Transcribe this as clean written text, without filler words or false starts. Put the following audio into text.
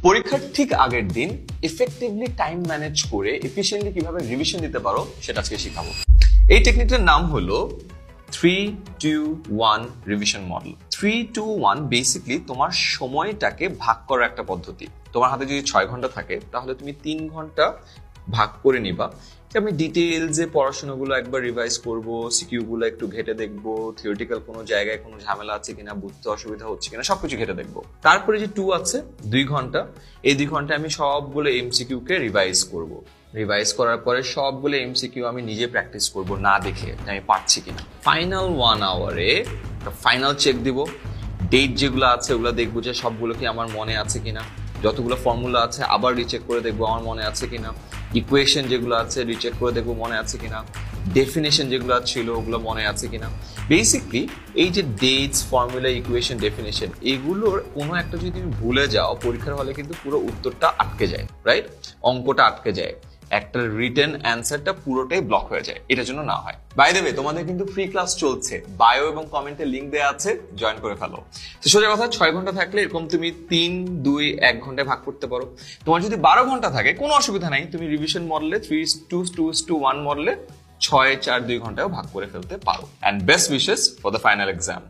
পরীক্ষার ঠিক আগের দিন ইফেক্টিভলি টাইম ম্যানেজ করে এফিশিয়েন্টলি কিভাবে রিভিশন দিতে পারো সেটা আজকে শেখাবো। এই টেকনিকটার নাম হলো 3-2-1 রিভিশন মডেল। 3-2-1 বেসিক্যালি তোমার সময়টাকে ভাগ করার একটা পদ্ধতি। তোমার হাতে যদি 6 ঘন্টা থাকে তাহলে তুমি 3 ঘন্টা ভাগ করে নিবা। আমি ডিটেইলসে পড়াশোনাগুলো একবার রিভাইজ করব, সিকিউ গুলো একটু ঘেটে দেখবো, থিওরিটিক্যাল কোনো জায়গায় কোনো ঝামেলা আছে কিনা, বুঝতে অসুবিধা হচ্ছে কিনা সবকিছু ঘেটে দেখবো। তারপরে যে 2 আছে 2 ঘন্টা, এই 2 ঘন্টা আমি সবগুলো এমসিকিউ কে রিভাইজ করব। রিভাইজ করার পরে সবগুলো এমসিকিউ আমি নিজে প্র্যাকটিস করব না দেখে আমি পারছি কিনা। ফাইনাল 1 আওয়ারে ফাইনাল চেক দিব, ডেট যেগুলো আছে ওগুলো দেখবো যে সবগুলো কি আমার মনে আছে কিনা, যতগুলো ফর্মুলা আছে আবার রিচেক করে দেখবো আমার মনে আছে কিনা, ইকুয়েশন যেগুলো আছে রিচেক করে দেখবো মনে আছে কিনা, ডেফিনেশন যেগুলো ছিল ওগুলো মনে আছে কিনা। বেসিকলি এই যে ডেটস, ফর্মুলা, ইকুয়েশন, ডেফিনেশন এগুলোর কোনো একটা যদি তুমি ভুলে যাও পরীক্ষার হলে কিন্তু পুরো উত্তরটা আটকে যায়, রাইট? অঙ্কটা আটকে যায়, একটা রিটেন অ্যান্সারটা পুরোটাই ব্লক হয়ে যায়। এটার জন্য না হয়। বাই দ্য ওয়ে, তোমাদের কিন্তু ফ্রি ক্লাস চলছে, বায়ো এবং কমেন্টে লিংক দেওয়া আছে, জয়েন করে ফেলো। তো সোজা কথা, 6 ঘন্টা থাকলে এরকম তুমি 3-2-1 ঘন্টায় ভাগ করতে পারো। তোমার যদি 12 ঘন্টা থাকে কোনো অসুবিধা নাই, তুমি রিভিশন মডেলে 3-2-1 মডেলে 6-4-2 ঘন্টায়ও ভাগ করে ফেলতে পারো। And best wishes for the final exam.